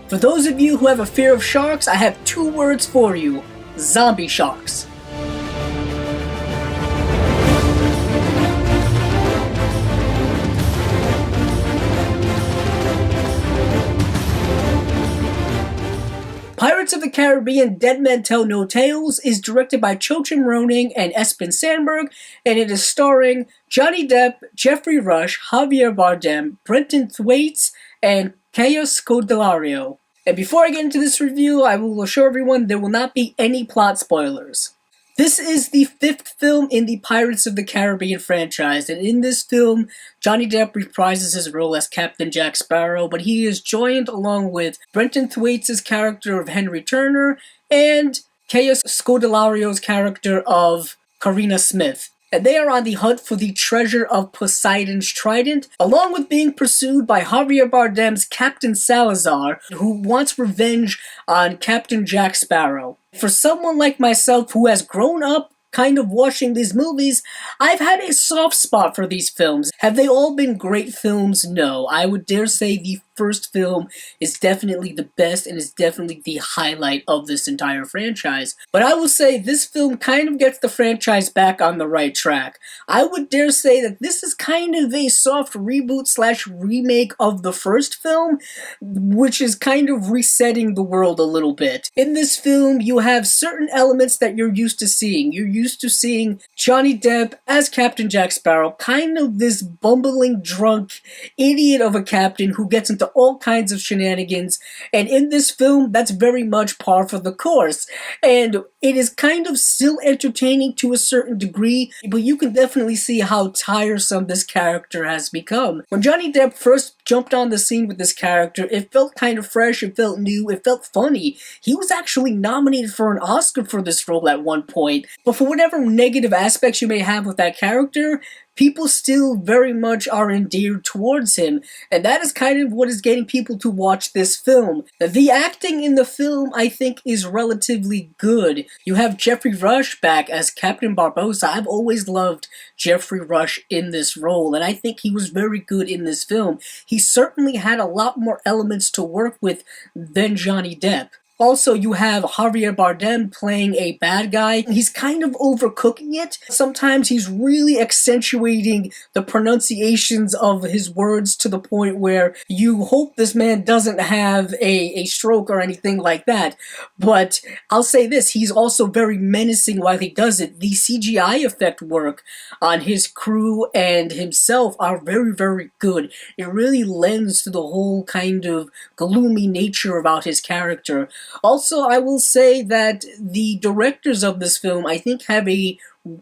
For those of you who have a fear of sharks, I have 2 words for you: zombie sharks. Pirates of the Caribbean Dead Men Tell No Tales is directed by Joachim and Espen Sandberg, and it is starring Johnny Depp, Geoffrey Rush, Javier Bardem, Brenton Thwaites, and Kaya Scodelario. And before I get into this review, I will assure everyone there will not be any plot spoilers. This is the 5th film in the Pirates of the Caribbean franchise, and in this film, Johnny Depp reprises his role as Captain Jack Sparrow, but he is joined along with Brenton Thwaites' character of Henry Turner and Kaya Scodelario's character of Karina Smith. And they are on the hunt for the treasure of Poseidon's trident, along with being pursued by Javier Bardem's Captain Salazar, who wants revenge on Captain Jack Sparrow. For someone like myself who has grown up kind of watching these movies, I've had a soft spot for these films. Have they all been great films? No. I would dare say the first film is definitely the best and is definitely the highlight of this entire franchise. But I will say this film kind of gets the franchise back on the right track. I would dare say that this is kind of a soft reboot / remake of the first film, which is kind of resetting the world a little bit. In this film, you have certain elements that you're used to seeing. You're used to seeing Johnny Depp as Captain Jack Sparrow, kind of this bumbling, drunk idiot of a captain who gets into all kinds of shenanigans, and in this film, that's very much par for the course. And it is kind of still entertaining to a certain degree, but you can definitely see how tiresome this character has become. When Johnny Depp first jumped on the scene with this character, it felt kind of fresh, it felt new, it felt funny. He was actually nominated for an Oscar for this role at one point, but for whatever negative aspects you may have with that character, people still very much are endeared towards him, and that is kind of what is getting people to watch this film. The acting in the film, I think, is relatively good. You have Geoffrey Rush back as Captain Barbossa. I've always loved Geoffrey Rush in this role, and I think he was very good in this film. He certainly had a lot more elements to work with than Johnny Depp. Also, you have Javier Bardem playing a bad guy. He's kind of overcooking it. Sometimes he's really accentuating the pronunciations of his words to the point where you hope this man doesn't have a stroke or anything like that. But I'll say this, he's also very menacing while he does it. The CGI effect work on his crew and himself are very, very good. It really lends to the whole kind of gloomy nature about his character. Also, I will say that the directors of this film, I think, have a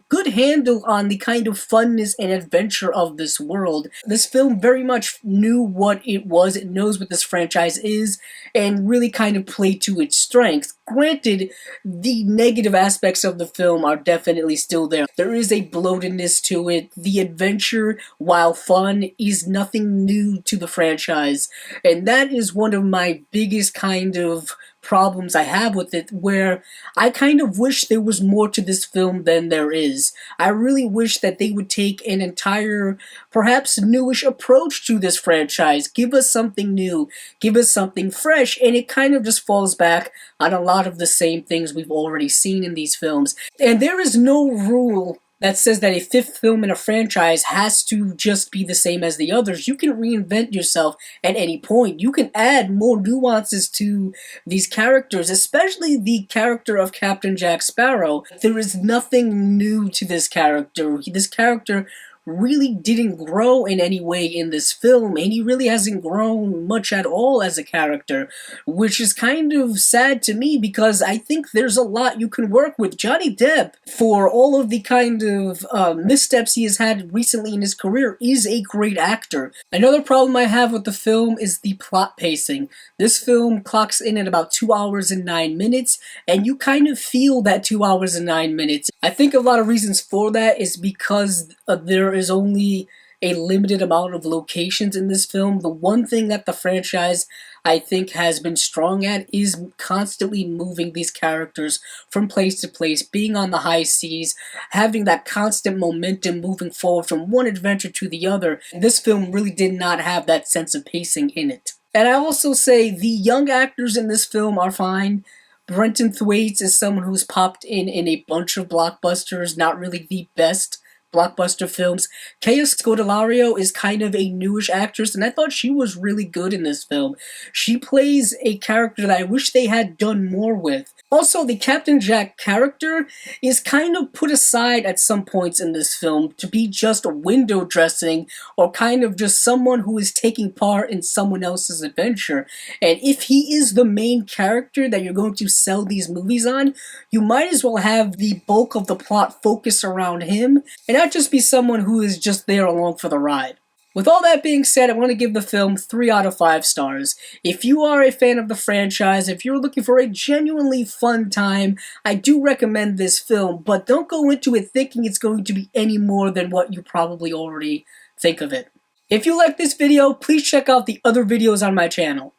good handle on the kind of funness and adventure of this world. This film very much knew what it was, it knows what this franchise is, and really kind of played to its strengths. Granted, the negative aspects of the film are definitely still there. There is a bloatedness to it. The adventure, while fun, is nothing new to the franchise, and that is one of my biggest kind of problems I have with it, where I kind of wish there was more to this film than there is. I really wish that they would take an entire, perhaps newish approach to this franchise. Give us something new, give us something fresh, and it kind of just falls back on a lot of the same things we've already seen in these films. And there is no rule that says that a 5th film in a franchise has to just be the same as the others. You can reinvent yourself at any point. You can add more nuances to these characters, especially the character of Captain Jack Sparrow. There is nothing new to this character. This character really didn't grow in any way in this film, and he really hasn't grown much at all as a character, which is kind of sad to me because I think there's a lot you can work with. Johnny Depp, for all of the kind of missteps he has had recently in his career, is a great actor. Another problem I have with the film is the plot pacing. This film clocks in at about 2 hours and 9 minutes, and you kind of feel that 2 hours and 9 minutes. I think a lot of reasons for that is because there is only a limited amount of locations in this film. The one thing that the franchise, I think, has been strong at is constantly moving these characters from place to place, being on the high seas, having that constant momentum moving forward from one adventure to the other. This film really did not have that sense of pacing in it. And I also say the young actors in this film are fine. Brenton Thwaites is someone who's popped in a bunch of blockbusters, not really the best blockbuster films. Kaya Scodelario is kind of a newish actress, and I thought she was really good in this film. She plays a character that I wish they had done more with. Also, the Captain Jack character is kind of put aside at some points in this film to be just window dressing or kind of just someone who is taking part in someone else's adventure. And if he is the main character that you're going to sell these movies on, you might as well have the bulk of the plot focus around him and not just be someone who is just there along for the ride. With all that being said, I'm going to give the film 3 out of 5 stars. If you are a fan of the franchise, if you're looking for a genuinely fun time, I do recommend this film, but don't go into it thinking it's going to be any more than what you probably already think of it. If you like this video, please check out the other videos on my channel.